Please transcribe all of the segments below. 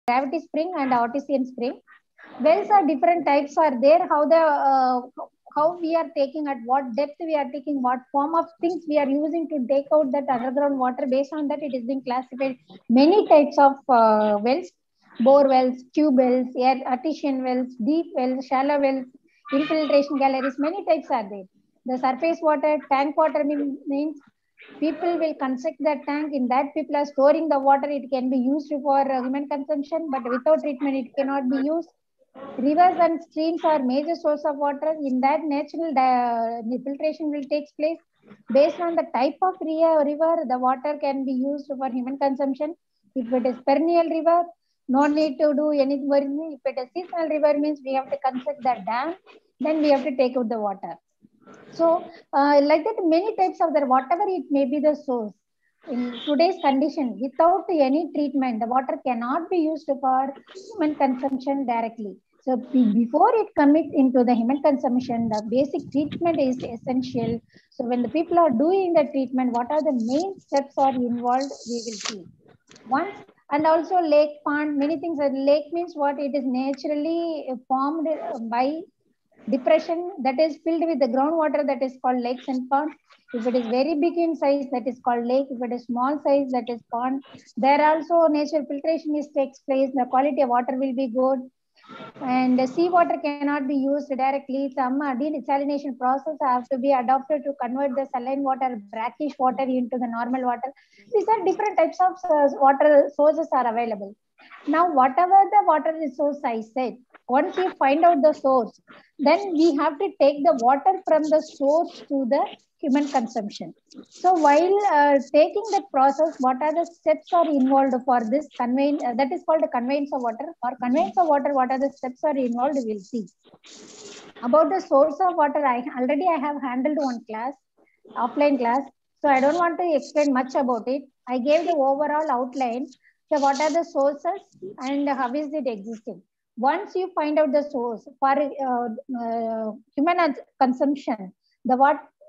gravity spring and artesian spring. Wells are different types are there. How we are taking, at what depth we are taking, what form of things we are using to take out that underground water. Based on that, it is being classified many types of wells: bore wells, tube wells, artesian wells, deep wells, shallow wells, infiltration galleries. Many types are there. The surface water, tank water means people will construct that tank. In that, people are storing the water. It can be used for human consumption, but without treatment, it cannot be used. Rivers and streams are major source of water. In that, natural filtration will take place. Based on the type of river, the water can be used for human consumption. If it is perennial river, no need to do anything. If it is seasonal river, means we have to construct the dam, then we have to take out the water. So, like that, many types of the whatever it may be the source. In today's condition, without any treatment, the water cannot be used for human consumption directly. So before it commits into the human consumption, the basic treatment is essential. So when the people are doing the treatment, what are the main steps are involved, we will see. Once, and also lake, pond, many things. Lake means what? It is naturally formed by depression that is filled with the groundwater, that is called lakes and ponds. If it is very big in size, that is called lake. If it is small size, that is pond. There also natural filtration takes place. The quality of water will be good. And seawater cannot be used directly. Some desalination process have to be adopted to convert the saline water, brackish water into the normal water. These are different types of water sources are available. Now, whatever the water resource I said, once you find out the source, then we have to take the water from the source to the human consumption. So while taking that process, what are the steps are involved for this conveyance? That is called the conveyance of water. For conveyance of water, what are the steps are involved? We'll see. About the source of water, I have handled one class, offline class. So I don't want to explain much about it. I gave the overall outline. So what are the sources and how is it existing? Once you find out the source for human consumption,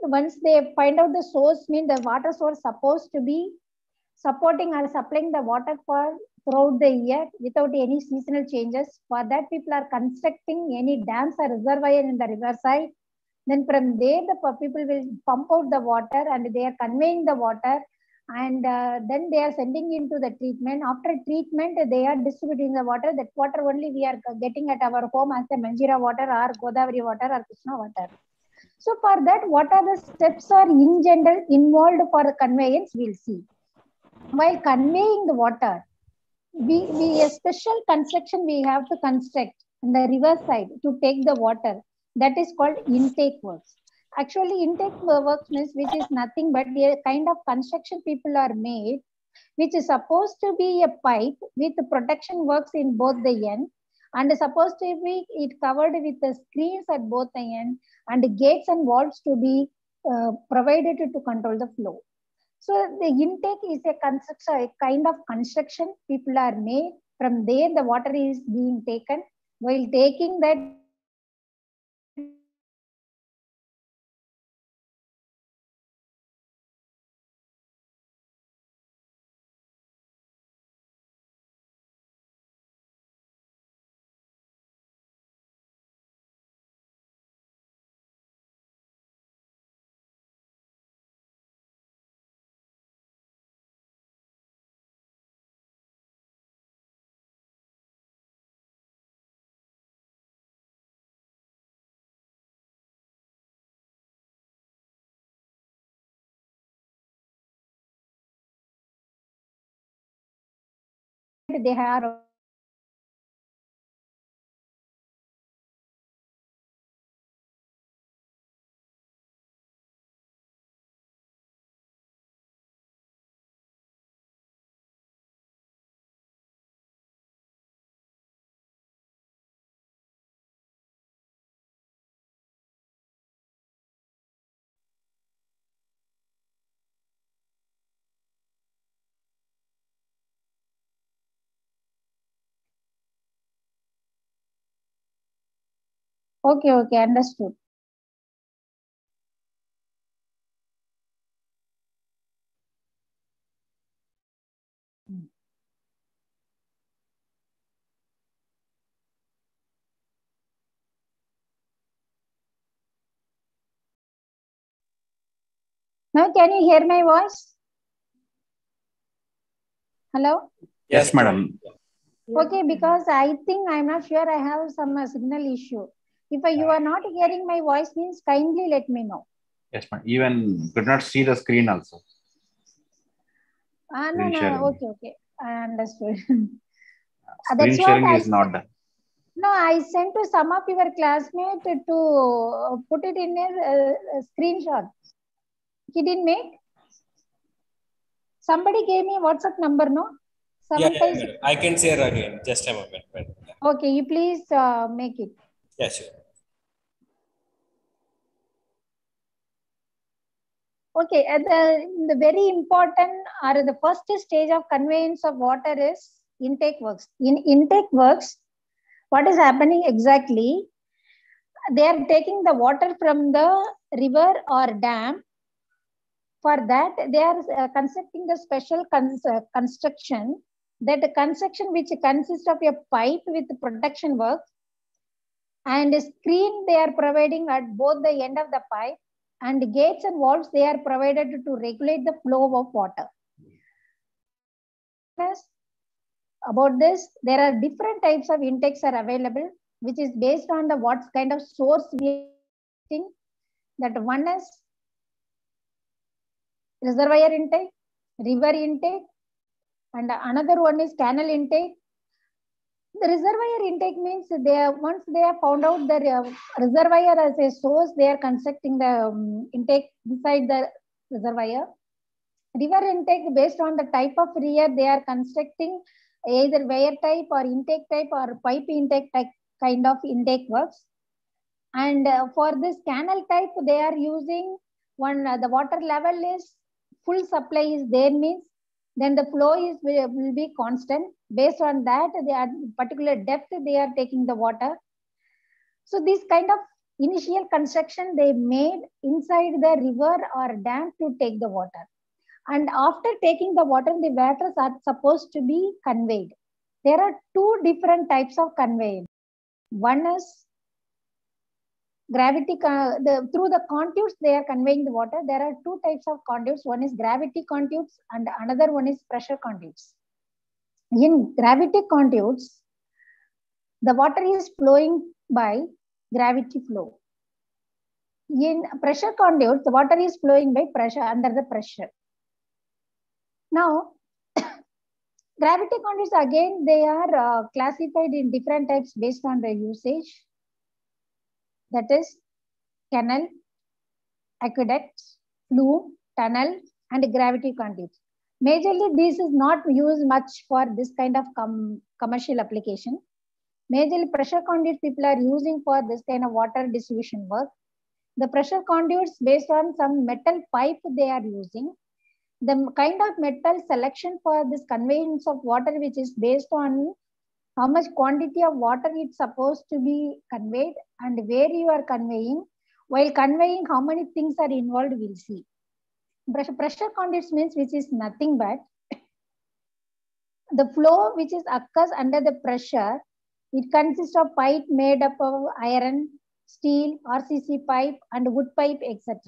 once they find out the source, mean the water source supposed to be supporting or supplying the water for throughout the year without any seasonal changes. For that, people are constructing any dams or reservoir in the riverside. Then from there, the people will pump out the water and they are conveying the water, and then they are sending into the treatment. After treatment, they are distributing the water. That water only we are getting at our home as the Manjira water or Godavari water or Krishna water. So for that, what are the steps are in general involved for the conveyance? We'll see. While conveying the water, we a special construction we have to construct on the river side to take the water. That is called intake works. Actually, intake works means which is nothing but a kind of construction people are made, which is supposed to be a pipe with protection works in both the end, and supposed to be it covered with the screens at both the end, and gates and walls to be provided to control the flow. So the intake is a kind of construction people are made. From there, the water is being taken. While taking that, they are okay, okay, understood. Now, can you hear my voice? Hello? Yes, madam. Okay, because I think I'm not sure I have some signal issue. If you are not hearing my voice, means kindly let me know. Yes, madam. Even could not see the screen also. No. Okay. I understood. Screen That's what sharing is not done. No, I sent to some of your classmates to put it in a screenshot. He didn't make. Somebody gave me WhatsApp number, no? Yeah, I can share again. Just a moment. Okay, you please make it. Yeah, sure. Okay, the very important or the first stage of conveyance of water is intake works. In intake works, what is happening exactly? They are taking the water from the river or dam. For that, they are constructing the special construction. That the construction which consists of a pipe with protection work and a screen they are providing at both the end of the pipe, and gates and valves they are provided to regulate the flow of water. About this, there are different types of intakes are available, which is based on the what kind of source we are using. That one is reservoir intake, river intake, and another one is canal intake. The reservoir intake means once they have found out the reservoir as a source, they are constructing the intake inside the reservoir. River intake, based on the type of river, they are constructing either weir type or intake type or pipe intake type kind of intake works. And for this canal type, they are using the water level is full supply is there, means then the flow will be constant. Based on that, they are particular depth they are taking the water. So this kind of initial construction they made inside the river or dam to take the water. And after taking the water are supposed to be conveyed. There are two different types of conveyance. One is gravity, through the conduits they are conveying the water. There are two types of conduits. One is gravity conduits and another one is pressure conduits. In gravity conduits, the water is flowing by gravity flow. In pressure conduits, the water is flowing by pressure, under the pressure. Now, gravity conduits, again, they are classified in different types based on the usage. That is canal, aqueduct, flume, tunnel, and gravity conduits. Majorly, this is not used much for this kind of commercial application. Majorly, pressure conduits people are using for this kind of water distribution work. The pressure conduits based on some metal pipe they are using. The kind of metal selection for this conveyance of water, which is based on how much quantity of water it's supposed to be conveyed and where you are conveying. While conveying, how many things are involved, we'll see. Pressure conduits means which is nothing but the flow which is occurs under the pressure. It consists of pipe made up of iron, steel, RCC pipe, and wood pipe, etc.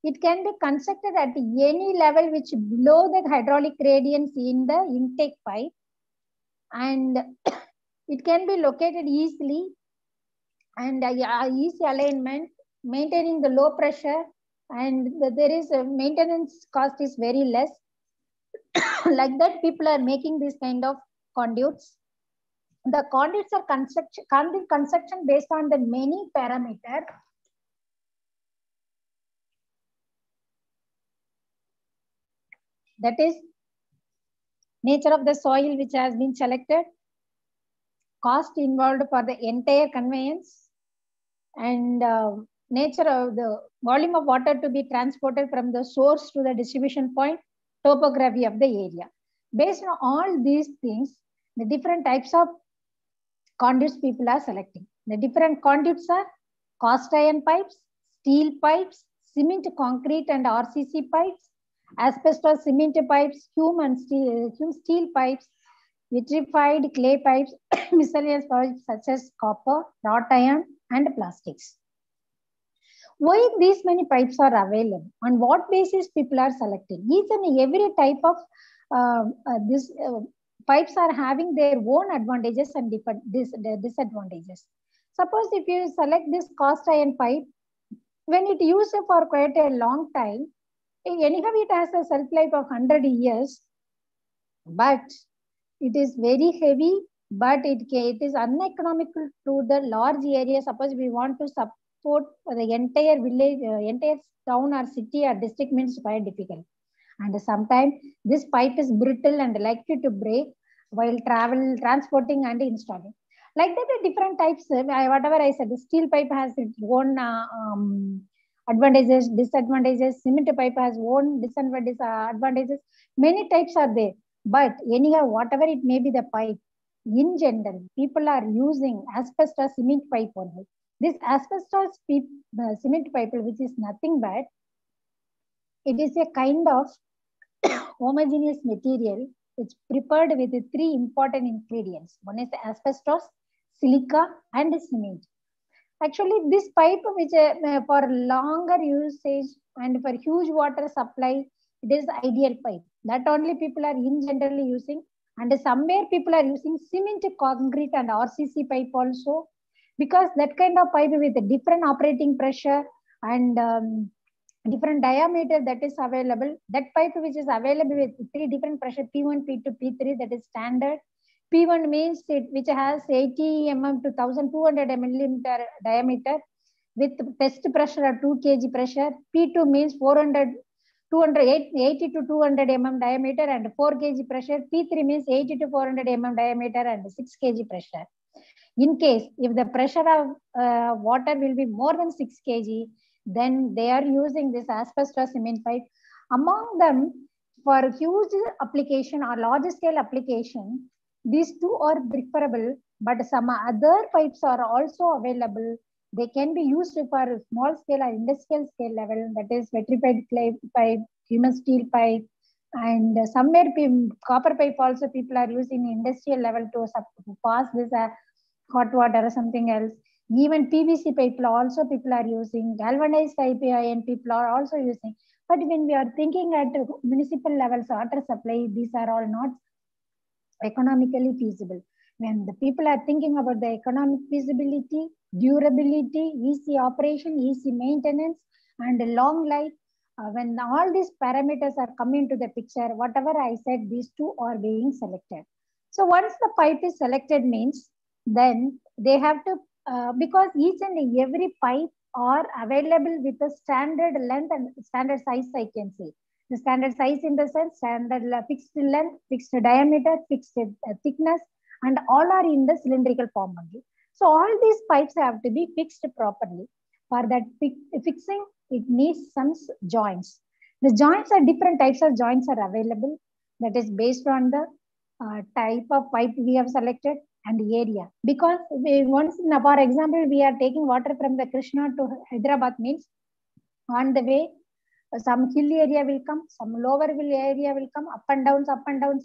It can be constructed at any level which below the hydraulic gradients in the intake pipe, and it can be located easily and easy alignment, maintaining the low pressure, and there is a maintenance cost is very less. Like that, people are making this kind of conduits. The conduits are construction based on the many parameters. That is nature of the soil which has been selected, cost involved for the entire conveyance, and nature of the volume of water to be transported from the source to the distribution point, topography of the area. Based on all these things, the different types of conduits people are selecting. The different conduits are cast iron pipes, steel pipes, cement, concrete, and RCC pipes, asbestos cement pipes, fume and steel pipes, vitrified clay pipes, miscellaneous pipes such as copper, wrought iron, and plastics. Why these many pipes are available? On what basis people are selecting? Each and every type of this pipes are having their own advantages and disadvantages. Suppose if you select this cast iron pipe, when it used for quite a long time, anyhow it has a shelf life of 100 years, but it is very heavy, but it is uneconomical to the large area. Suppose we want to support the entire village, entire town or city or district, means quite difficult. And sometimes this pipe is brittle and likely to break while transporting and installing. Like that, different types, whatever I said, the steel pipe has its own advantages, disadvantages. Cement pipe has own disadvantages. Many types are there. But anyhow, whatever it may be the pipe, in general, people are using asbestos cement pipe only. This asbestos cement pipe, which is nothing but, it is a kind of homogeneous material. It's prepared with three important ingredients. One is asbestos, silica, and cement. Actually, this pipe, which for longer usage and for huge water supply, it is ideal pipe. That only people are in generally using. And somewhere people are using cement, concrete, and RCC pipe also, because that kind of pipe with a different operating pressure and different diameter that is available. That pipe which is available with three different pressure, P1, P2, P3, that is standard. P1 means it which has 80 mm to 1200 mm diameter with test pressure or 2 kg pressure. P2 means 80 to 200 mm diameter and 4 kg pressure. P3 means 80 to 400 mm diameter and 6 kg pressure. In case if the pressure of water will be more than 6 kg, then they are using this asbestos cement pipe. Among them, for huge application or large scale application, these two are preferable, but some other pipes are also available. They can be used for small scale or industrial scale level, that is vitrified clay pipe, human steel pipe, and somewhere copper pipe also people are using industrial level to pass this hot water or something else. Even PVC pipe also people are using, galvanized type iron people are also using. But when we are thinking at municipal levels, water supply, these are all not economically feasible. When the people are thinking about the economic feasibility, durability, easy operation, easy maintenance, and long life, when all these parameters are coming to the picture, whatever I said, these two are being selected. So once the pipe is selected means, then they have to, because each and every pipe are available with a standard length and standard size, I can say. The standard size in the sense, standard fixed length, fixed diameter, fixed thickness, and all are in the cylindrical form only. So all these pipes have to be fixed properly. For that fixing, it needs some joints. The joints are different types of joints are available. That is based on the type of pipe we have selected and area. Because once, for example, we are taking water from the Krishna to Hyderabad means, on the way, some hill area will come, some lower hill area will come, up and downs,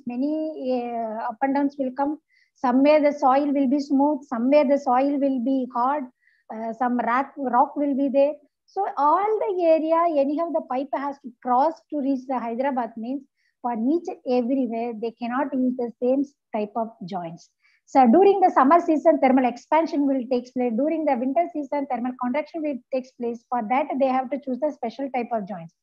many up and downs will come. Somewhere the soil will be smooth, somewhere the soil will be hard, some rock will be there. So all the area, anyhow, the pipe has to cross to reach the Hyderabad means, for each everywhere, they cannot use the same type of joints. So during the summer season, thermal expansion will take place. During the winter season, thermal contraction will take place. For that, they have to choose a special type of joints.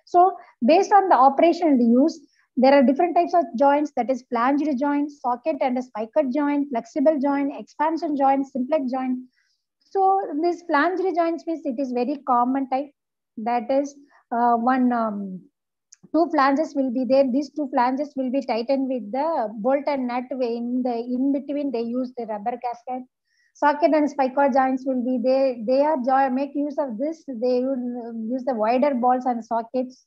So based on the operation and the use, there are different types of joints, that is flanged joint, socket and spiker joint, flexible joint, expansion joint, simplex joint. So this flanged joints means it is very common type. That is two flanges will be there. These two flanges will be tightened with the bolt and nut. In between, they use the rubber gasket. Socket and spiker joints will be there. They are make use of this. They will use the wider balls and sockets.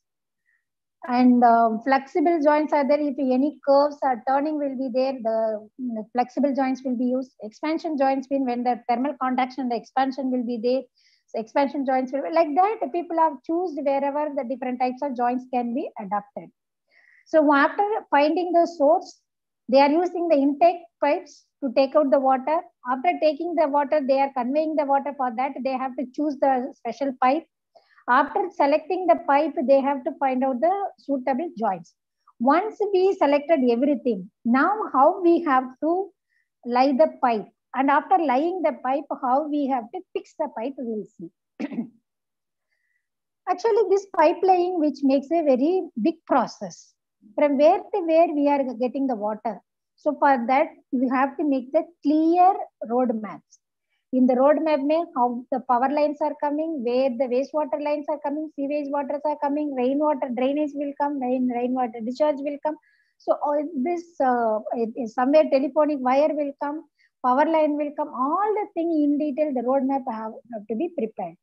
And flexible joints are there. If any curves are turning will be there, the flexible joints will be used. Expansion joints mean when the thermal contraction, the expansion will be there. So expansion joints will be like that. People have chosen wherever the different types of joints can be adapted. So after finding the source, they are using the intake pipes to take out the water. After taking the water, they are conveying the water. For that, they have to choose the special pipe. After selecting the pipe, they have to find out the suitable joints. Once we selected everything, now how we have to lay the pipe, and after laying the pipe, how we have to fix the pipe, we will see. Actually, this pipe laying, which makes a very big process. From where to where we are getting the water. So for that, we have to make the clear road maps. In the roadmap, how the power lines are coming, where the wastewater lines are coming, sewage waters are coming, rainwater drainage will come, rainwater discharge will come. So all this, somewhere telephonic wire will come, power line will come, all the thing in detail, the roadmap have to be prepared.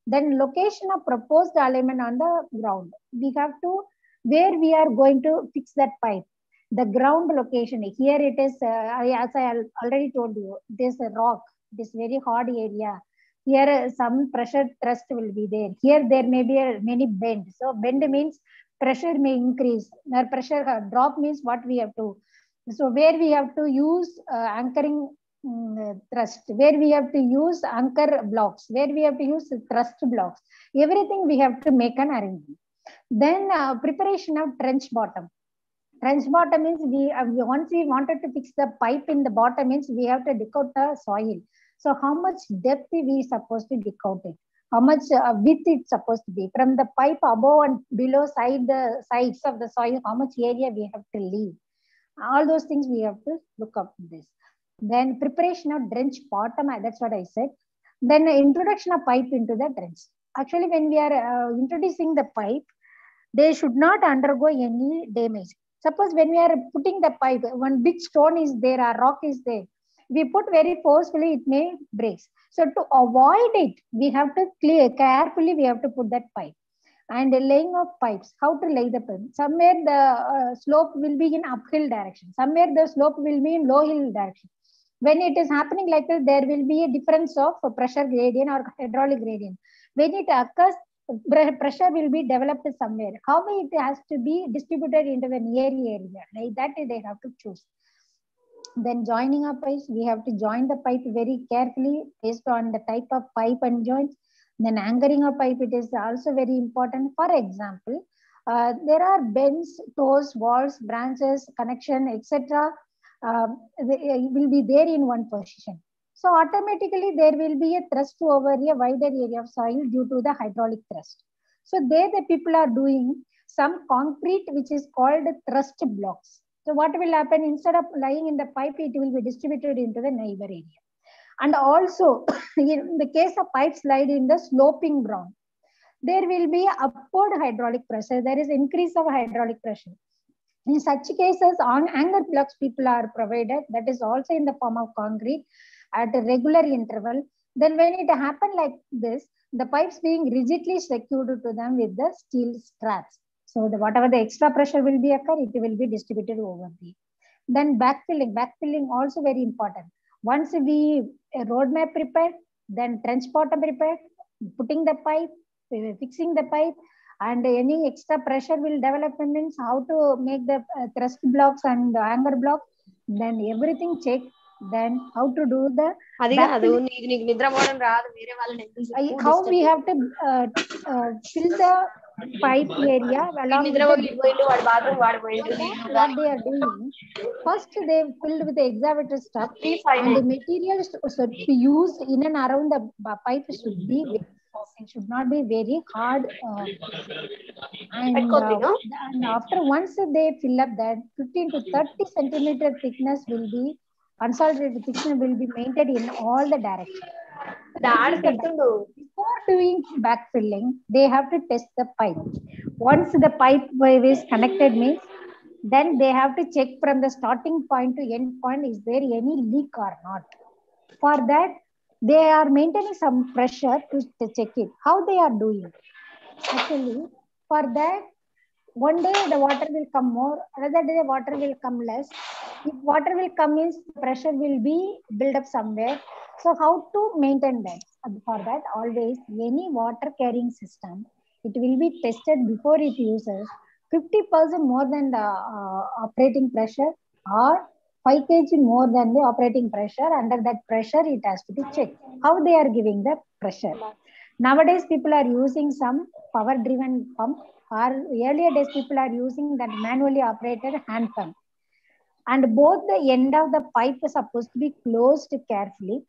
Then location of proposed alignment on the ground. We have to, where we are going to fix that pipe. The ground location, here it is, as I already told you, there's a rock, this very hard area. Here some pressure thrust will be there. Here there may be many bend. So bend means pressure may increase. Or pressure drop means what we have to. So where we have to use anchoring thrust, where we have to use anchor blocks, where we have to use thrust blocks. Everything we have to make an arrangement. Then preparation of trench bottom. Trench bottom means once we wanted to fix the pipe in the bottom means we have to dig out the soil. So how much depth we supposed to dig out it? How much width it's supposed to be? From the pipe above and below the sides of the soil, how much area we have to leave? All those things we have to look up this. Then preparation of trench bottom, that's what I said. Then introduction of pipe into the trench. Actually, when we are introducing the pipe, they should not undergo any damage. Suppose when we are putting the pipe, one big stone is there, a rock is there. We put very forcefully, it may break. So to avoid it, we have to carefully, we have to put that pipe. And the laying of pipes, how to lay the pipe. Somewhere the slope will be in uphill direction. Somewhere the slope will be in low hill direction. When it is happening like this, there will be a difference of pressure gradient or hydraulic gradient. When it occurs, pressure will be developed somewhere. How it has to be distributed into the near area, like that they have to choose. Then joining of pipes, we have to join the pipe very carefully based on the type of pipe and joints. Then anchoring of pipe, it is also very important. For example, there are bends, toes, walls, branches, connection, etc. Will be there in one position. So automatically there will be a thrust over a wider area of soil due to the hydraulic thrust. So there the people are doing some concrete which is called thrust blocks. So what will happen, instead of lying in the pipe, it will be distributed into the neighbor area. And also in the case of pipes laid in the sloping ground, there will be upward hydraulic pressure. There is increase of hydraulic pressure. In such cases, on anchor blocks people are provided, that is also in the form of concrete at a regular interval. Then when it happens like this, the pipes being rigidly secured to them with the steel straps. So whatever the extra pressure will be occur, it will be distributed over the. Then backfilling also very important. Once we roadmap prepared, then trench bottom prepared, putting the pipe, fixing the pipe, and any extra pressure will develop, means how to make the thrust blocks and the anchor block, then everything check. Then how to do the how we have to fill the pipe area along with what they are doing. First they filled with the excavator stuff, and the materials should be used in and around the pipe should be very soft. It should not be very hard. And after once they fill up that, 15 to 30 centimeter thickness will be, consolidated thickness will be maintained in all the directions. Before doing backfilling, they have to test the pipe. Once the pipe is connected means, then they have to check from the starting point to end point, is there any leak or not. For that, they are maintaining some pressure to check it. How they are doing? Actually, for that, one day the water will come more, another day the water will come less. If water will come means pressure will be built up somewhere. So how to maintain that? For that, always any water carrying system, it will be tested before it uses 50% more than the operating pressure, or 5 kg more than the operating pressure. Under that pressure, it has to be checked. How they are giving the pressure? Nowadays, people are using some power-driven pump, or earlier days, people are using that manually operated hand pump. And both the end of the pipe is supposed to be closed carefully.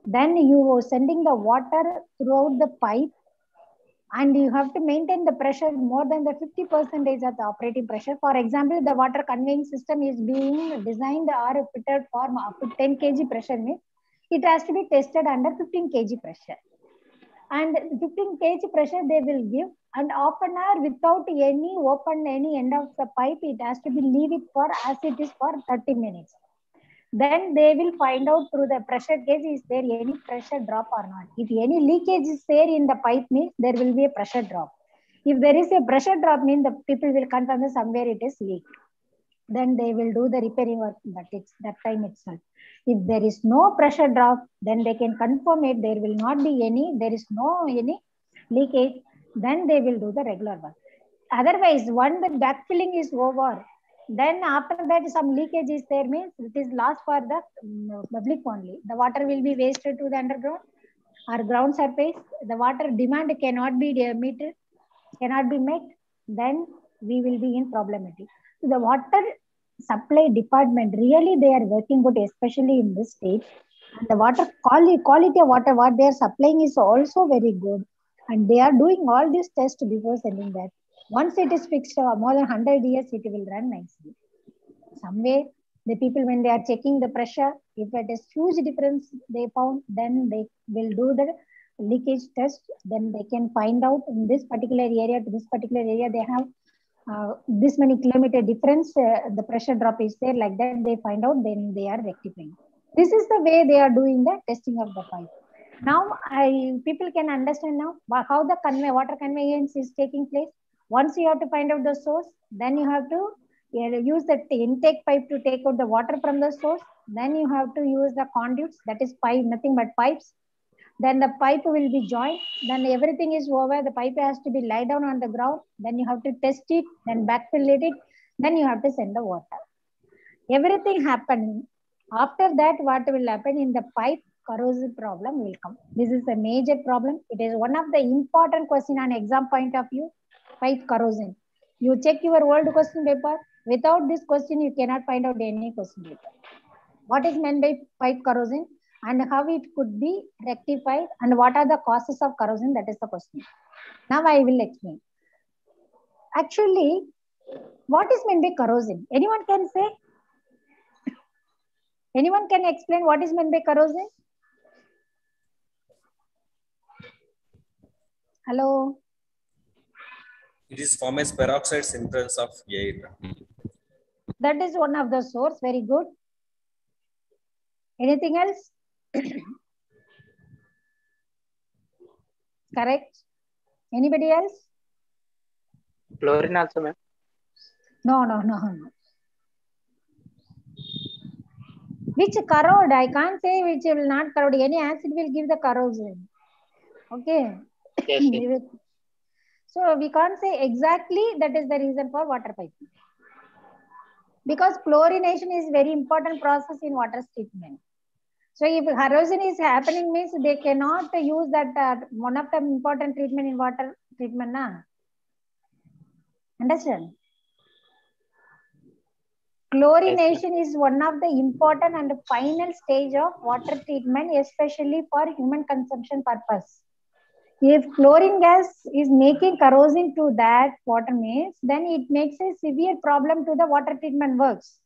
Then you are sending the water throughout the pipe, and you have to maintain the pressure more than the 50% of the operating pressure. For example, the water conveying system is being designed or fitted for up to 10 kg pressure, means it has to be tested under 15 kg pressure. And 15 kg pressure they will give, and half an hour without any open any end of the pipe, it has to be leave it for as it is for 30 minutes. Then they will find out through the pressure gauge, is there any pressure drop or not. If any leakage is there in the pipe, means there will be a pressure drop. If there is a pressure drop, means the people will confirm that somewhere it is leaked. Then they will do the repairing work, but it's that time itself. If there is no pressure drop, then they can confirm it. There will not be any, there is no any leakage. Then they will do the regular work. Otherwise, when the backfilling is over, then after that some leakage is there, means it is lost for the public only. The water will be wasted to the underground or ground surface. The water demand cannot be meted, cannot be met. Then we will be in problematic. So the water supply department, really they are working good, especially in this state. And the water quality of water what they are supplying is also very good. And they are doing all these tests before sending that. Once it is fixed, more than 100 years, it will run nicely. Somewhere, the people, when they are checking the pressure, if it is huge difference they found, then they will do the leakage test. Then they can find out in this particular area to this particular area, they have this many kilometer difference, the pressure drop is there, like that they find out, then they are rectifying. This is the way they are doing the testing of the pipe. Now, people can understand now how the water conveyance is taking place. Once you have to find out the source, then you have to use the intake pipe to take out the water from the source. Then you have to use the conduits, that is pipe, nothing but pipes. Then the pipe will be joined. Then everything is over. The pipe has to be lie down on the ground. Then you have to test it, then backfill it. Then you have to send the water. Everything happening. After that, what will happen in the pipe? Corrosive problem will come. This is a major problem. It is one of the important question on exam point of view. Pipe corrosion. You check your old question paper. Without this question, you cannot find out any question paper. What is meant by pipe corrosion and how it could be rectified and what are the causes of corrosion? That is the question. Now I will explain. Actually, what is meant by corrosion? Anyone can say? Anyone can explain what is meant by corrosion? Hello? It is form as peroxides in presence of air. That is one of the source. Very good. Anything else? Correct. Anybody else? Chlorine also, ma'am. No. Which corrode? I can't say which will not corrode. Any acid will give the corrosion. Okay. Yes. So we can't say exactly that is the reason for water piping. Because chlorination is very important process in water treatment. So if corrosion is happening, means they cannot use that one of the important treatment in water treatment. Na? Understand? Chlorination is one of the important and final stage of water treatment, especially for human consumption purpose. If chlorine gas is making corrosion to that water, means then it makes a severe problem to the water treatment works.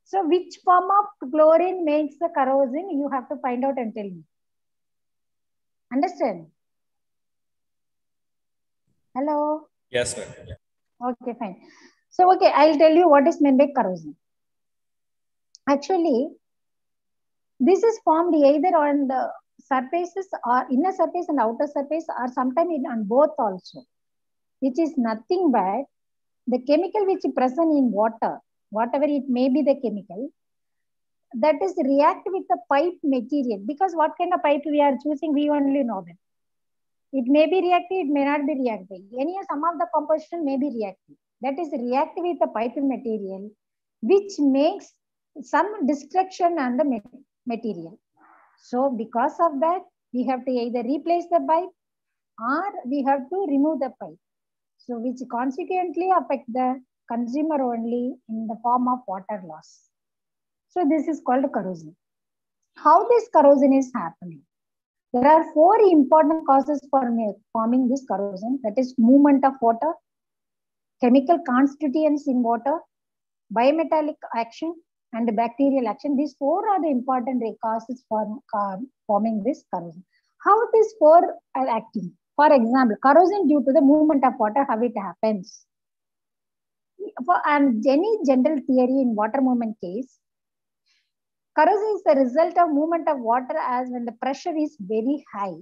So which form of chlorine makes the corrosion? You have to find out and tell me. Understand? Hello? Yes, ma'am. Okay, fine. So, okay, I'll tell you what is meant by corrosion. Actually, this is formed either on the surfaces or inner surface and outer surface, or sometimes on both also, which is nothing but the chemical which is present in water, whatever it may be the chemical, that is react with the pipe material. Because what kind of pipe we are choosing, we only know that. It may be reactive, it may not be reactive. Some of the composition may be reactive. That is reactive with the pipe material, which makes some destruction on the material. So because of that, we have to either replace the pipe or we have to remove the pipe. So which consequently affect the consumer only in the form of water loss. So this is called corrosion. How this corrosion is happening? There are 4 important causes for forming this corrosion. That is movement of water, chemical constituents in water, bimetallic action, and bacterial action. These 4 are the important causes for forming this corrosion. How these 4 are acting? For example, corrosion due to the movement of water, how it happens. And any general theory in water movement case, corrosion is the result of movement of water as when the pressure is very high.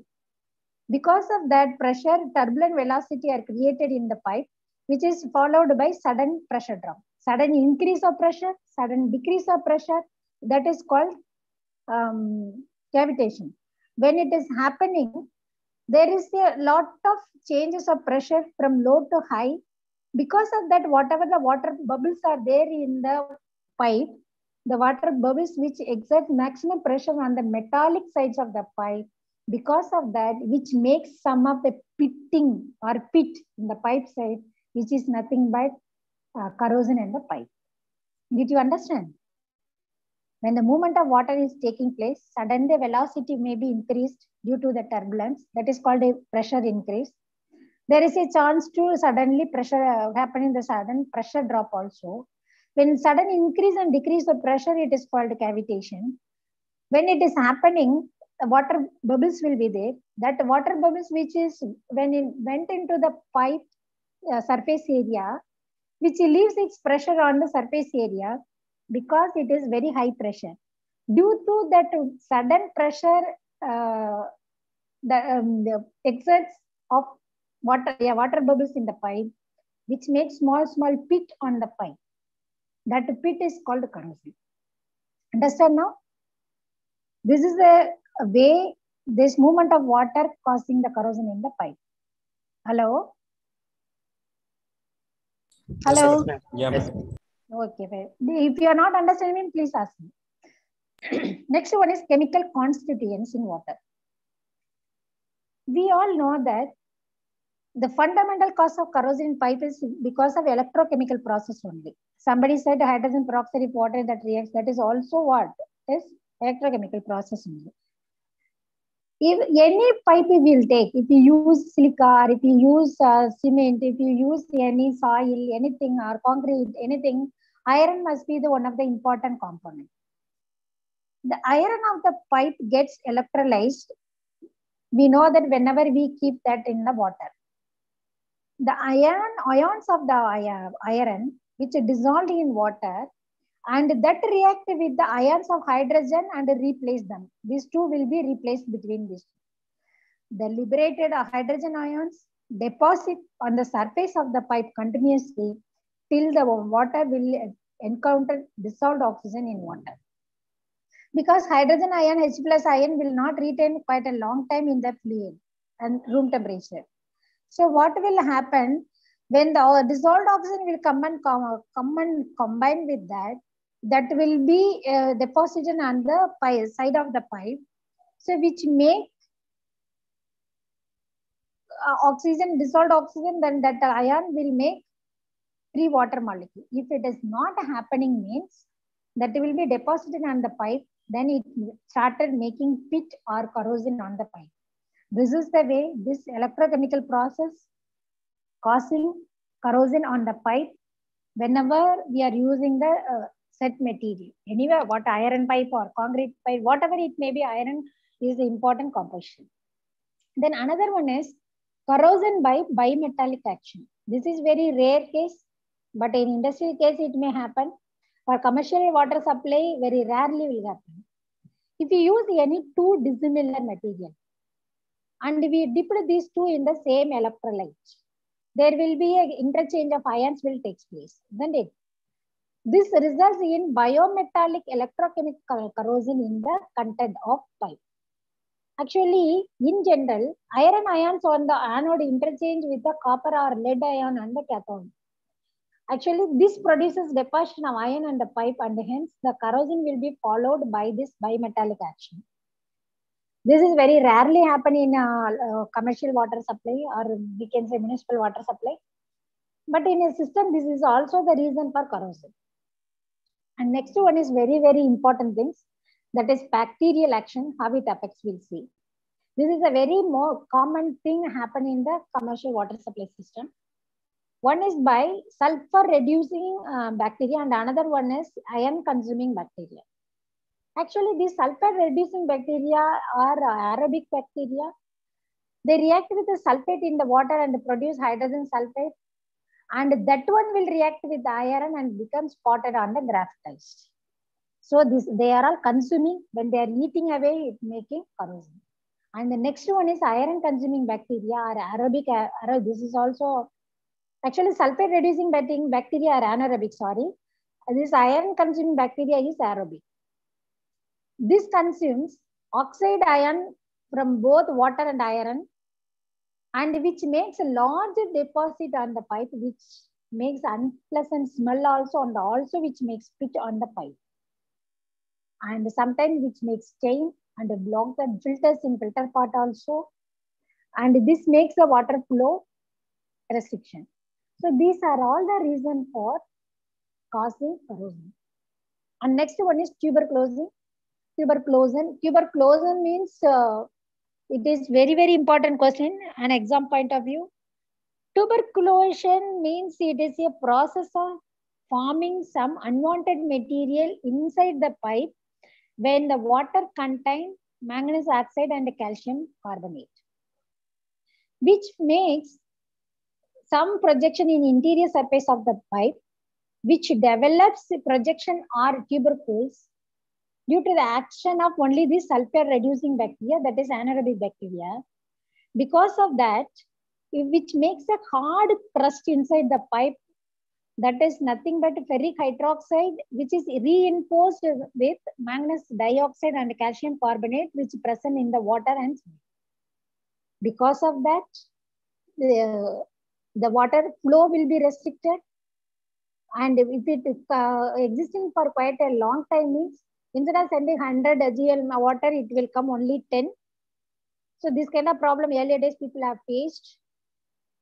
Because of that pressure, turbulent velocity are created in the pipe, which is followed by sudden pressure drop. Sudden increase of pressure, sudden decrease of pressure, that is called cavitation. When it is happening, there is a lot of changes of pressure from low to high. Because of that, whatever the water bubbles are there in the pipe, the water bubbles which exert maximum pressure on the metallic sides of the pipe, because of that, which makes some of the pitting or pit in the pipe side, which is nothing but corrosion in the pipe. Did you understand? When the movement of water is taking place, suddenly velocity may be increased due to the turbulence. That is called a pressure increase. There is a chance to suddenly pressure happening, the sudden pressure drop also. When sudden increase and decrease of pressure, it is called cavitation. When it is happening, the water bubbles will be there. That water bubbles, which is when it went into the pipe surface area, which leaves its pressure on the surface area because it is very high pressure. Due to that sudden pressure, the exerts of water bubbles in the pipe, which makes small pit on the pipe. That pit is called corrosion. Understand now? This is a way, this movement of water causing the corrosion in the pipe. Hello? Hello? Yeah. Okay. If you are not understanding, please ask me. Next one is chemical constituents in water. We all know that the fundamental cause of corrosion in pipe is because of electrochemical process only. Somebody said hydrogen peroxide if water that reacts, that is also what? Is electrochemical process only. If any pipe we will take, if you use silica, or if you use cement, if you use any soil, anything or concrete, anything, iron must be the one of the important components. The iron of the pipe gets electrolyzed. We know that whenever we keep that in the water, the ions of the iron, which are dissolved in water, and that react with the ions of hydrogen and replace them. These two will be replaced between these two. The liberated hydrogen ions deposit on the surface of the pipe continuously till the water will encounter dissolved oxygen in water. Because hydrogen ion, H plus ion will not retain quite a long time in the fluid and room temperature. So what will happen when the dissolved oxygen will come and combine with that, that will be deposited on the side of the pipe. So which make oxygen, dissolved oxygen, then that ion will make free water molecule. If it is not happening, means that will be deposited on the pipe, then it started making pit or corrosion on the pipe. This is the way this electrochemical process causing corrosion on the pipe whenever we are using the set material. Anyway, what iron pipe or concrete pipe, whatever it may be, iron is the important composition. Then another one is corrosion by bimetallic action. This is very rare case, but in industrial case it may happen. For commercial water supply, very rarely will happen. If you use any two dissimilar material and we dip these two in the same electrolyte, there will be an interchange of ions will take place, isn't it? This results in biometallic electrochemical corrosion in the content of pipe. Actually, in general, iron ions on the anode interchange with the copper or lead ion on the cathode. Actually, this produces deposition of iron on the pipe, and hence the corrosion will be followed by this bimetallic action. This is very rarely happen in commercial water supply, or we can say municipal water supply. But in a system, this is also the reason for corrosion. And next one is very, very important things. That is bacterial action, how it affects, we'll see. This is a very more common thing happen in the commercial water supply system. One is by sulfur reducing bacteria, and another one is iron consuming bacteria. Actually, these sulfur reducing bacteria are aerobic bacteria. They react with the sulfate in the water and produce hydrogen sulfate. And that one will react with the iron and become spotted on the graphitized. So they are all consuming. When they are eating away, it making corrosion. And the next one is iron consuming bacteria or aerobic. This is also actually sulfate reducing bacteria are anaerobic. Sorry, this iron consuming bacteria is aerobic. This consumes oxide ion from both water and iron, and which makes a large deposit on the pipe, which makes unpleasant smell also, and also which makes spit on the pipe. And sometimes which makes stain and block the filters in filter part also. And this makes the water flow restriction. So these are all the reason for causing corrosion. And next one is tuberculosis. Tuberculosis means it is very, very important question, an exam point of view. Tuberculation means it is a process of forming some unwanted material inside the pipe when the water contains manganese oxide and calcium carbonate, which makes some projection in interior surface of the pipe, which develops projection or tubercles due to the action of only this sulfur reducing bacteria, that is anaerobic bacteria. Because of that, which makes a hard crust inside the pipe, that is nothing but ferric hydroxide, which is reinforced with manganese dioxide and calcium carbonate, which is present in the water. And because of that, the water flow will be restricted. And if it is existing for quite a long time, means instead of sending 100 GL water, it will come only 10. So this kind of problem earlier days people have faced.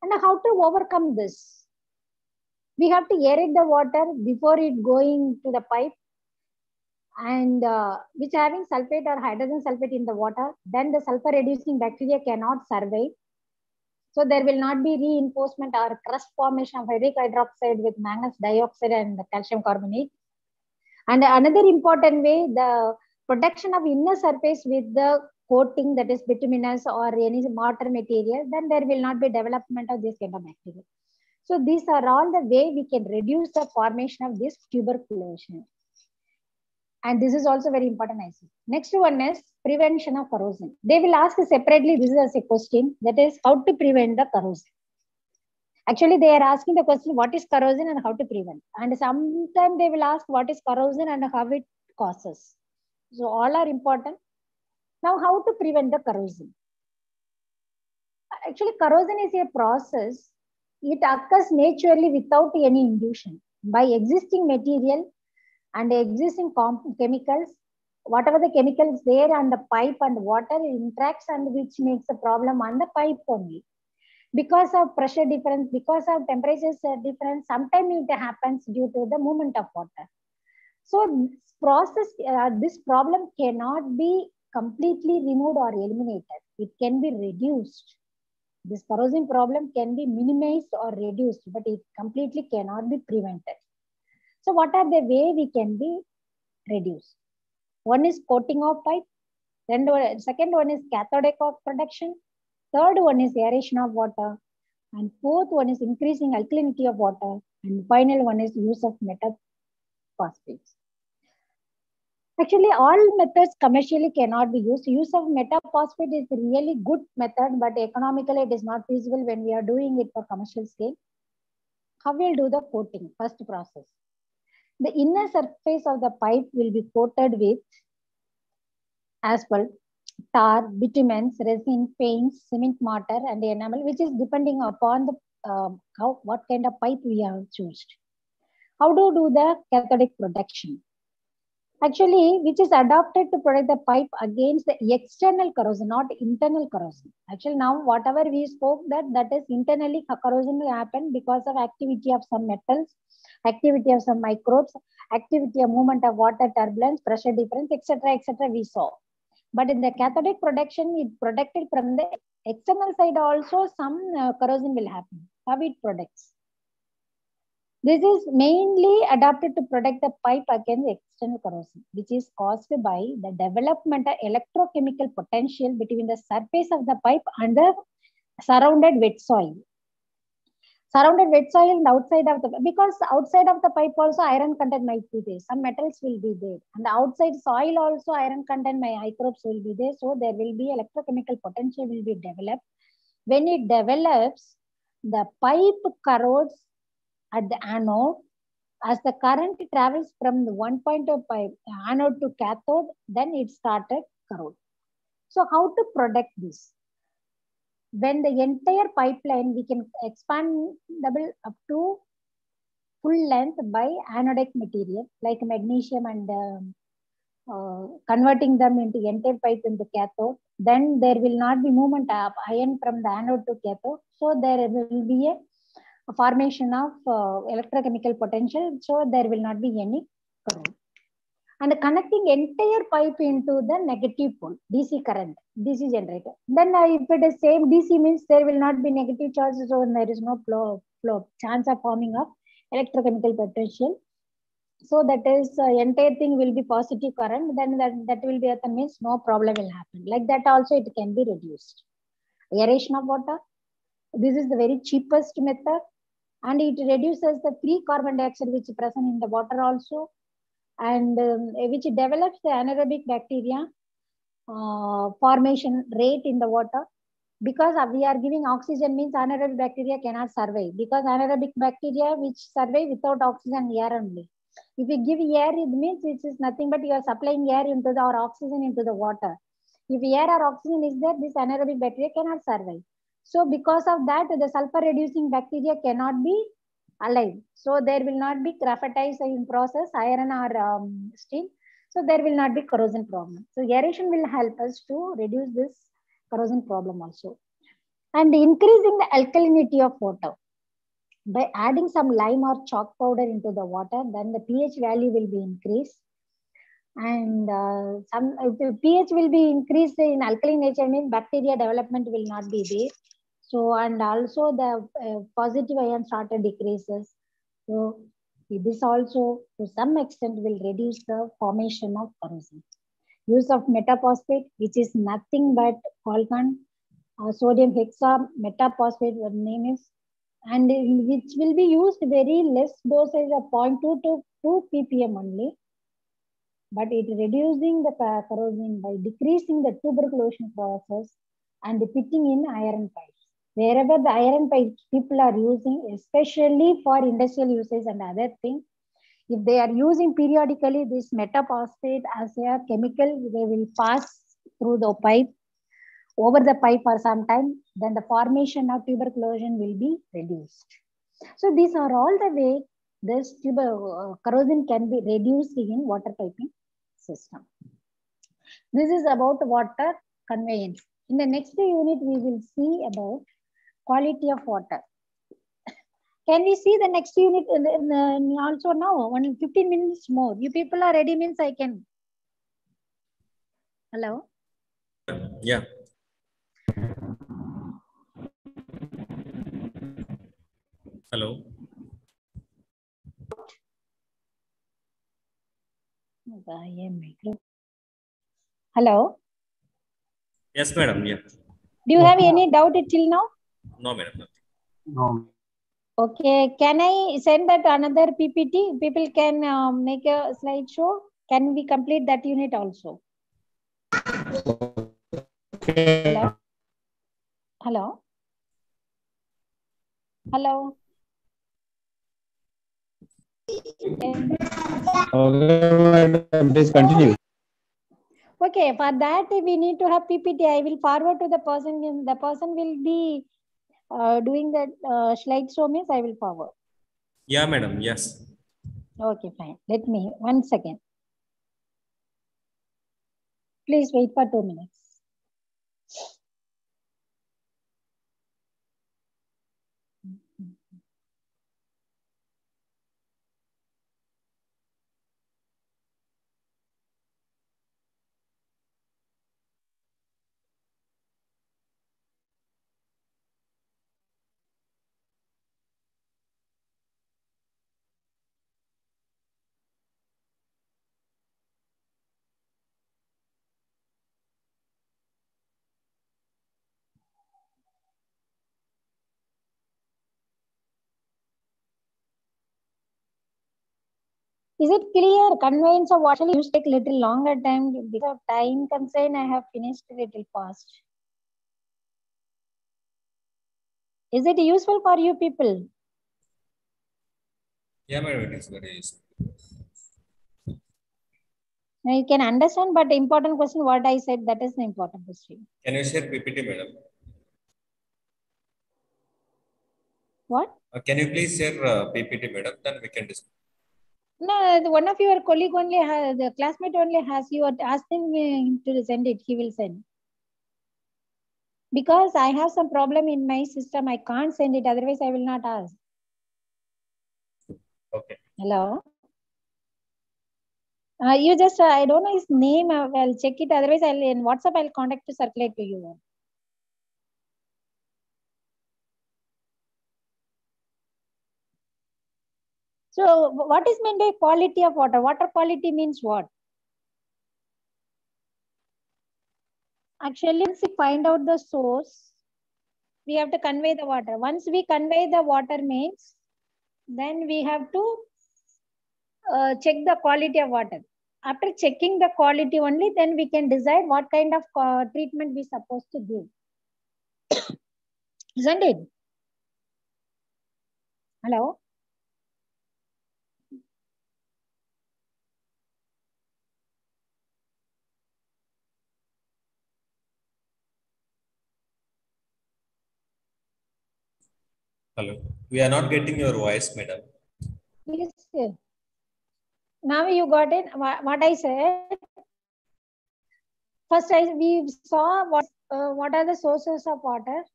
And how to overcome this? We have to aerate the water before it going to the pipe, and which having sulfate or hydrogen sulfate in the water, then the sulfur reducing bacteria cannot survive. So there will not be reinforcement or crust formation of ferric hydroxide with manganese dioxide and the calcium carbonate. And another important way, the protection of inner surface with the coating, that is bituminous or any mortar material, then there will not be development of this kind of bacteria. So these are all the way we can reduce the formation of this tuberculation. And this is also very important, I see. Next one is prevention of corrosion. They will ask separately, this is as a question, that is how to prevent the corrosion. Actually, they are asking the question, what is corrosion and how to prevent? And sometimes they will ask what is corrosion and how it causes. So all are important. Now, how to prevent the corrosion? Actually, corrosion is a process. It occurs naturally without any induction by existing material and existing chemicals. Whatever the chemicals there on the pipe and water interacts, and which makes a problem on the pipe only. Because of pressure difference, because of temperatures difference, sometimes it happens due to the movement of water. So this problem cannot be completely removed or eliminated. It can be reduced. This corrosion problem can be minimized or reduced, but it completely cannot be prevented. So what are the way we can be reduced? One is coating of pipe. Then second one is cathodic protection. Third one is aeration of water. And fourth one is increasing alkalinity of water. And final one is use of metaphosphates. Actually, all methods commercially cannot be used. Use of metaphosphate is a really good method, but economically it is not feasible when we are doing it for commercial scale. How we'll do the coating? First process. The inner surface of the pipe will be coated with asphalt, tar, bitumens, resin, paints, cement mortar, and enamel, which is depending upon the what kind of pipe we have chosen. How to do the cathodic protection? Actually, which is adopted to protect the pipe against the external corrosion, not internal corrosion. Actually, now whatever we spoke, that is internally corrosion will happen because of activity of some metals, activity of some microbes, activity of movement of water turbulence, pressure difference, etc. We saw. But in the cathodic protection, it protected from the external side also some corrosion will happen. How it protects? This is mainly adapted to protect the pipe against external corrosion, which is caused by the development of electrochemical potential between the surface of the pipe and the surrounded wet soil. Surrounded wet soil and outside of the, because outside of the pipe also iron content might be there. Some metals will be there. And the outside soil also iron content microbes will be there. So there will be electrochemical potential will be developed. When it develops, the pipe corrodes at the anode. As the current travels from the one point of pipe, anode to cathode, then it started corrode. So how to protect this? When the entire pipeline, we can expand double up to full length by anodic material like magnesium and converting them into entire pipe into cathode. Then there will not be movement of ion from the anode to cathode. So there will be a formation of electrochemical potential, so there will not be any corrosion. And connecting entire pipe into the negative pole, DC current, DC generator. Then if it is same DC means there will not be negative charges, so there is no flow chance of forming of electrochemical potential. So that is entire thing will be positive current, then that will be, that means no problem will happen. Like that also it can be reduced. Aeration of water. This is the very cheapest method. And it reduces the free carbon dioxide which is present in the water also, and which develops the anaerobic bacteria formation rate in the water. Because we are giving oxygen means anaerobic bacteria cannot survive, because anaerobic bacteria which survive without oxygen, air only. If we give air, it means it is nothing but you are supplying air into the, or oxygen into the water. If air or oxygen is there, this anaerobic bacteria cannot survive. So because of that, the sulfur reducing bacteria cannot be alive. So there will not be graphatized in process, iron or steel. So there will not be corrosion problem. So aeration will help us to reduce this corrosion problem also. And increasing the alkalinity of water. By adding some lime or chalk powder into the water, then the pH value will be increased. And the pH will be increased in alkaline nature, means bacteria development will not be there. So, and also the positive ion started decreases. So this also to some extent will reduce the formation of corrosion. Use of metaphosphate, which is nothing but colgan, sodium hexa metaphosphate, what name is, and which will be used very less dosage of 0.2 to 2 ppm only. But it reducing the corrosion by decreasing the tuberculation process and fitting in iron pipes. Wherever the iron pipes people are using, especially for industrial uses and other things, if they are using periodically this metaphosphate as a chemical, they will pass through the pipe, over the pipe for some time, then the formation of tuberculation will be reduced. So these are all the way this corrosion can be reduced in water piping system. This is about water conveyance. In the next unit, we will see about quality of water. Can we see the next unit also now? 15 minutes more. You people are ready means I can. Hello? Yeah. Hello. Hello? Yes, madam. Yeah. Do you have any doubt till now? No, madam. No. Okay. Can I send that to another PPT? People can make a slideshow. Can we complete that unit also? Hello? Hello? Hello? Okay, please continue. Okay, for that we need to have PPT. I will forward to the person. The person will be doing that slideshow means I will forward. Yeah, madam. Yes. Okay, fine. Let me, 1 second. Please wait for 2 minutes. Is it clear? Conveyance of water used to take little longer time because of time constraint. I have finished a little fast. Is it useful for you people? Yeah, madam, it is very useful. Now you can understand, but the important question what I said, that is the important question. Can you share PPT, madam? What? Can you please share PPT, madam? Then we can discuss. No, one of your colleague only has, the classmate only has, you are asking him to send it, he will send. Because I have some problem in my system, I can't send it, otherwise I will not ask. Okay. Hello? You just, I don't know his name, I'll check it, otherwise I'll, in WhatsApp, I'll contact to circulate to you. So what is meant by quality of water? Water quality means what? Actually, once we find out the source, we have to convey the water. Once we convey the water means, then we have to check the quality of water. After checking the quality only, then we can decide what kind of treatment we supposed to give. Isn't it? Hello? Hello. We are not getting your voice, madam. Yes, sir. Now you got it. What I said. First, we saw what are the sources of water.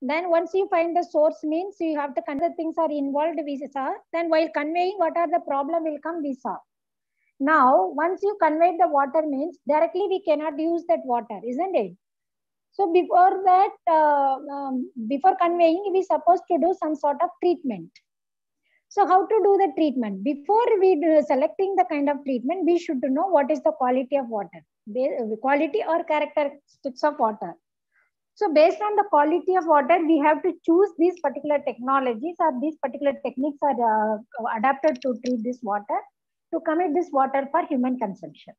Then once you find the source means you have to consider things are involved, we saw. Then while conveying what are the problem will come, we saw. Now, once you convey the water means directly we cannot use that water, isn't it? So before that, before conveying, we supposed to do some sort of treatment. So how to do the treatment? Before we do selecting the kind of treatment, we should know what is the quality of water, quality or characteristics of water. So based on the quality of water, we have to choose these particular technologies or these particular techniques are adapted to treat this water, to commit this water for human consumption.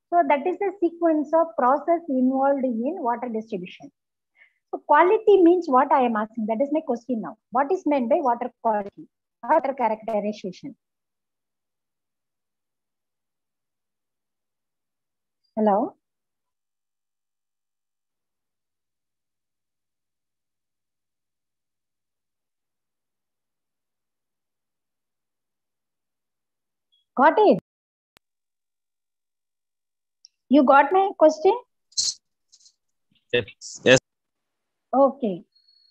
So that is the sequence of process involved in water distribution. So quality means what I am asking? That is my question now. What is meant by water quality? Water characterization. Hello? Got it? You got my question? Yes. Yes. Okay.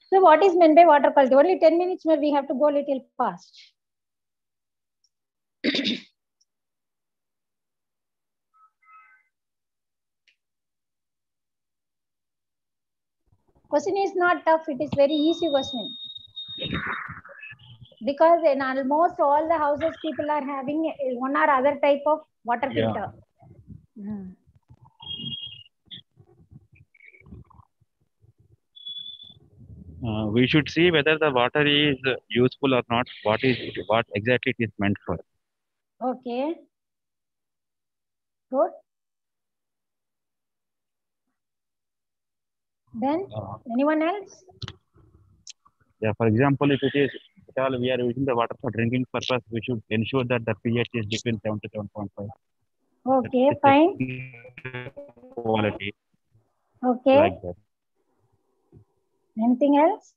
So what is meant by water quality? Only 10 minutes more, we have to go a little fast. Question is not tough, it is very easy question. Because in almost all the houses, people are having one or other type of water filter. We should see whether the water is useful or not. What exactly it is meant for. Okay. Good. Then anyone else? Yeah. For example, if it is at all we are using the water for drinking purpose, we should ensure that the pH is between 7 to 7.5. Okay, fine. Quality. Okay. Like that. Anything else?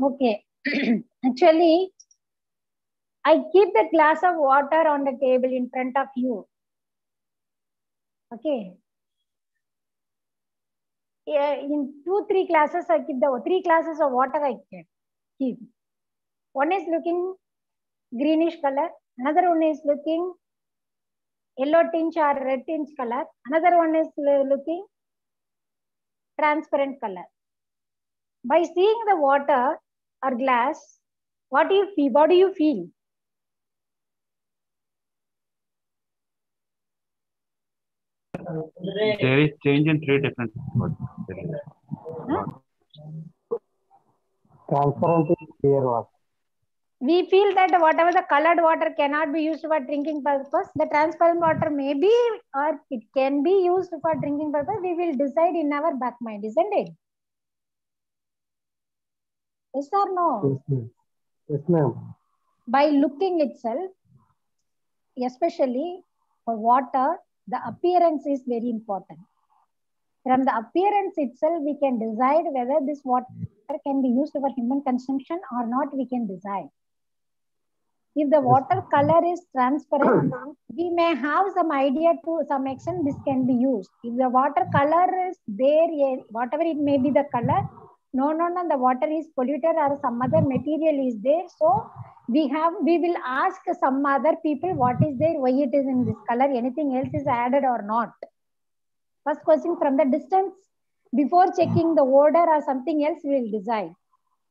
Okay. Actually, I keep the glass of water on the table in front of you. Okay. Yeah, in 2-3 glasses, I keep the 3 glasses of water I keep. One is looking greenish color. Another one is looking yellow tinge or red tinge color. Another one is looking transparent color. By seeing the water or glass, what do you feel? What do you feel? There is change in 3 different words. Huh? Transparent is clear water. We feel that whatever the colored water cannot be used for drinking purpose, the transparent water may be or it can be used for drinking purpose. We will decide in our back mind, isn't it? Yes or no? Yes, ma'am. By looking itself, especially for water, the appearance is very important. From the appearance itself, we can decide whether this water can be used for human consumption or not. We can decide. If the water color is transparent, we may have some idea to some extent this can be used. If the water color is there, whatever it may be the color, no, the water is polluted or some other material is there. So we will ask some other people what is there, why it is in this color, anything else is added or not. First question from the distance, before checking the odor or something else, we will decide.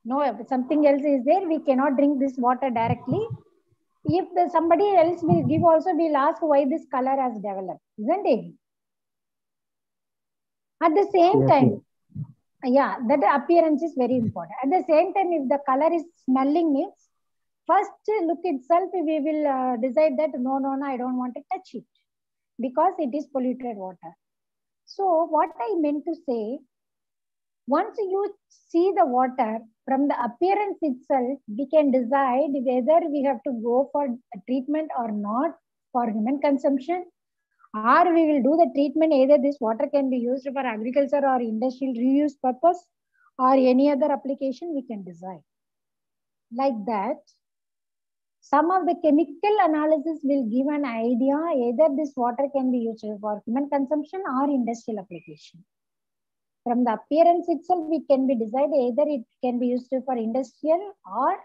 No, if something else is there, we cannot drink this water directly. If somebody else will give also, we'll ask why this color has developed, isn't it? At the same time, yeah, that appearance is very important. At the same time, if the color is smelling means, first look itself, we will decide that no, I don't want to touch it because it is polluted water. So what I meant to say, once you see the water, from the appearance itself, we can decide whether we have to go for a treatment or not for human consumption, or we will do the treatment, either this water can be used for agriculture or industrial reuse purpose or any other application, we can decide. Like that, some of the chemical analysis will give an idea either this water can be used for human consumption or industrial application. From the appearance itself, we can be decided either it can be used for industrial or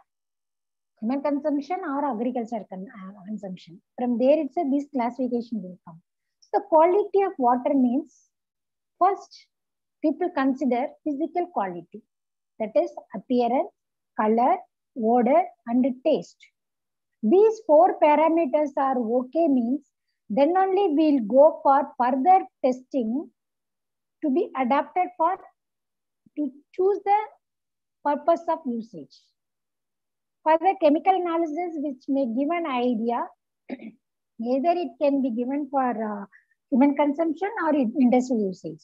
human consumption or agriculture consumption. From there itself, this classification will come. So the quality of water means, first, people consider physical quality. That is appearance, color, odor, and taste. These 4 parameters are okay means, then only we'll go for further testing to be adapted to choose the purpose of usage. For the chemical analysis, which may give an idea, either it can be given for human consumption or industrial usage.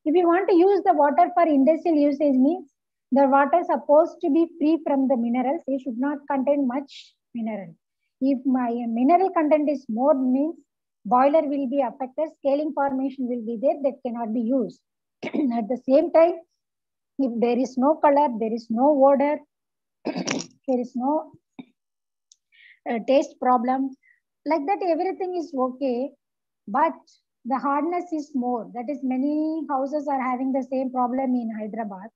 If you want to use the water for industrial usage means, the water is supposed to be free from the minerals. It should not contain much mineral. If my mineral content is more means, boiler will be affected, scaling formation will be there, that cannot be used. At the same time, if there is no color, there is no odor, there is no taste problem, like that everything is okay, but the hardness is more. That is, many houses are having the same problem in Hyderabad.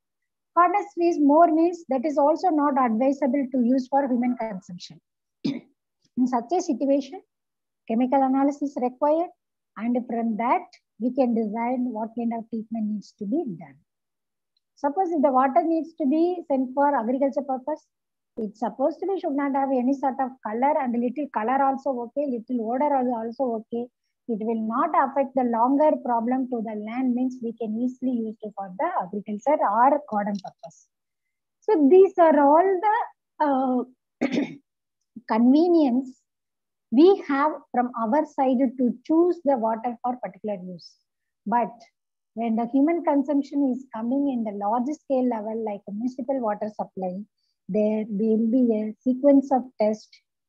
Hardness is more means that is also not advisable to use for human consumption. In such a situation, chemical analysis required, and from that we can decide what kind of treatment needs to be done. Suppose if the water needs to be sent for agriculture purpose, it's supposed to be should not have any sort of color, and little color also okay, little odor also okay. It will not affect the longer problem to the land means we can easily use it for the agriculture or garden purpose. So these are all the convenience we have from our side to choose the water for particular use. But when the human consumption is coming in the large scale level, like a municipal water supply, there will be a sequence of tests,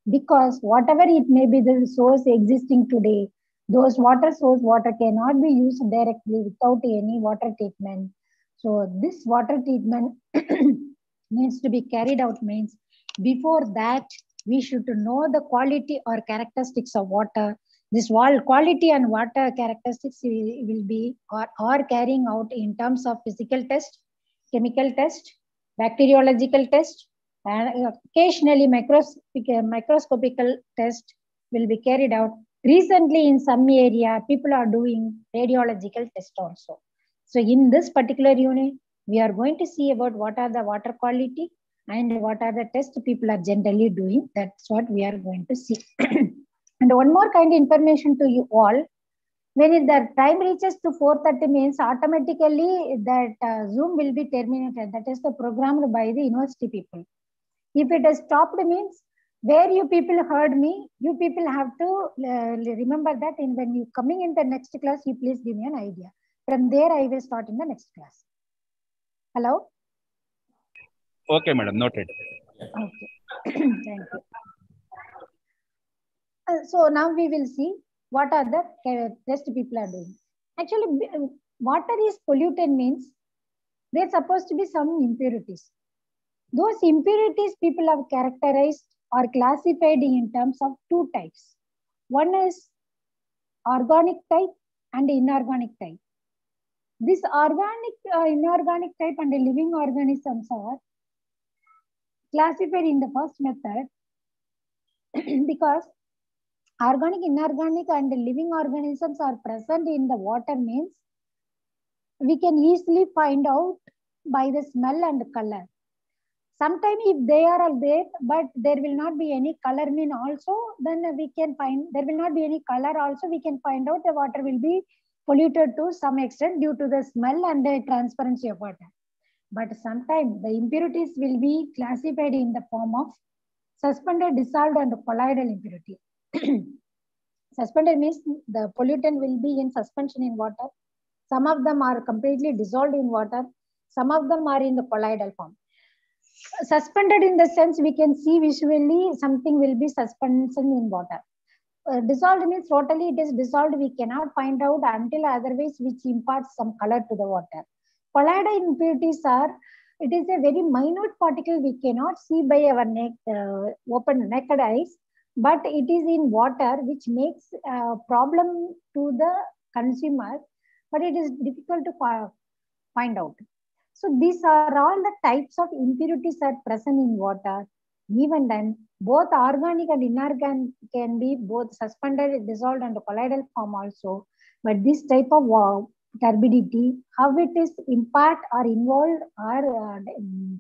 because whatever it may be the source existing today, those source water cannot be used directly without any water treatment. So this water treatment Needs to be carried out means before that we should know the quality or characteristics of water. This quality and water characteristics will be or carrying out in terms of physical test, chemical test, bacteriological test, and occasionally microscopical test will be carried out. Recently, in some area, people are doing radiological test also. So in this particular unit, we are going to see about what are the water quality and what are the tests people are generally doing. That's what we are going to see. And one more kind of information to you all. When the time reaches to 4:30 means automatically that Zoom will be terminated. That is the programmed by the university people. If it has stopped means where you people heard me, you people have to remember that when you coming in the next class, you please give me an idea. From there, I will start in the next class. Hello? Okay, madam, noted. Okay, thank you. So now we will see what are the tests people are doing. Actually, water is polluted means there's supposed to be some impurities. Those impurities people have characterized or classified in terms of two types. One is organic type and inorganic type. This organic, inorganic type and living organisms are classified in the first method because organic, inorganic and living organisms are present in the water means we can easily find out by the smell and color. Sometimes if they are there, but there will not be any color mean also, then we can find, there will not be any color also, we can find out the water will be polluted to some extent due to the smell and the transparency of water. But sometimes the impurities will be classified in the form of suspended, dissolved and colloidal impurity. Suspended means the pollutant will be in suspension in water. Some of them are completely dissolved in water. Some of them are in the colloidal form. Suspended in the sense we can see visually something will be suspension in water. Dissolved means totally it is dissolved. We cannot find out until otherwise which imparts some color to the water. Colloidal impurities are, it is a very minute particle we cannot see by our open naked eyes, but it is in water which makes a problem to the consumer, but it is difficult to find out. So these are all the types of impurities are present in water. Even then, both organic and inorganic can be both suspended, dissolved and colloidal form also. But this type of turbidity, how it is impart or involved or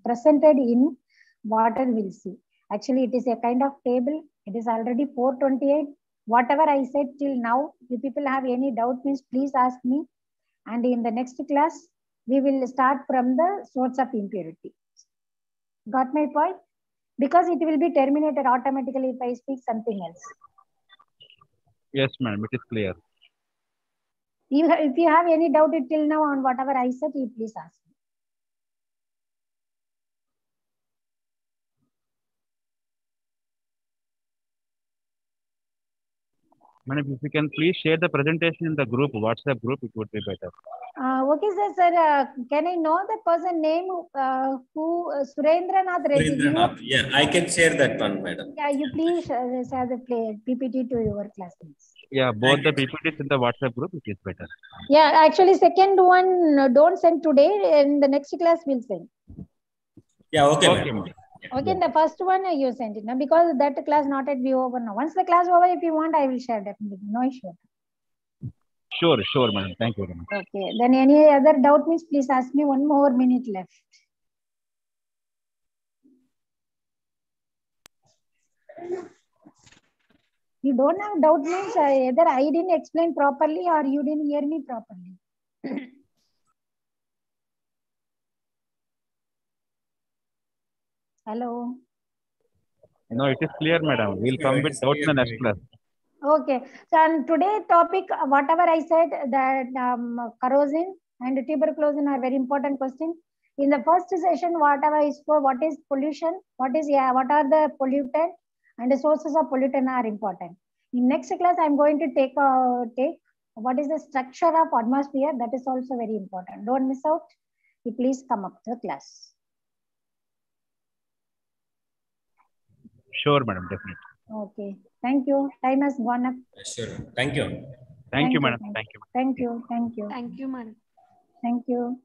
presented in water, we'll see. Actually, it is a kind of table. It is already 4:28. Whatever I said till now, if people have any doubt means please ask me. And in the next class, we will start from the source of impurity. Got my point? Because it will be terminated automatically if I speak something else. Yes, madam, it is clear. If you have any doubt till now on whatever I said, you please ask me. Madam, if you can please share the presentation in the group, WhatsApp group, it would be better. Okay, sir. Can I know the person name who Surendranath Reddy? Surendranath. Yeah, I can share that one, madam. Yeah, you please share the PPT to your classmates. Yeah, both the PPTs in the WhatsApp group, it is better. Yeah, actually, second one don't send today. In the next class, we'll send. Yeah, okay, Okay, madam. madam. Okay, in the first one you send it now because that class not at be over now. Once the class over, if you want, I will share definitely. No issue. Sure, madam. Thank you very much. Okay. Then any other doubt means please ask me. One more minute left. You don't have doubt means either I didn't explain properly or you didn't hear me properly. Hello. No, it is clear, madam. We'll come with doubt in the next class. Okay. So and today's topic, whatever I said, that corrosion and tuberculosis are very important questions. In the first session, whatever I spoke, what is pollution, what are the pollutant, and the sources of pollutant are important. In next class, I'm going to take what is the structure of atmosphere. That is also very important. Don't miss out. You please come up to the class. Sure, madam, definitely. Okay. Thank you. Time has gone up. Sure. Thank you. Thank you, madam. Thank you. Thank you. Thank you. Thank you, madam. Thank you.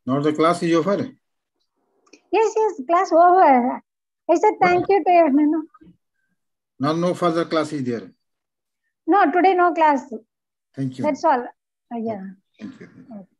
Now the class is over. Yes, class over. I said thank you to everyone. Now no further class is there. No, today no class. Thank you. That's all. Yeah. Thank you. Okay.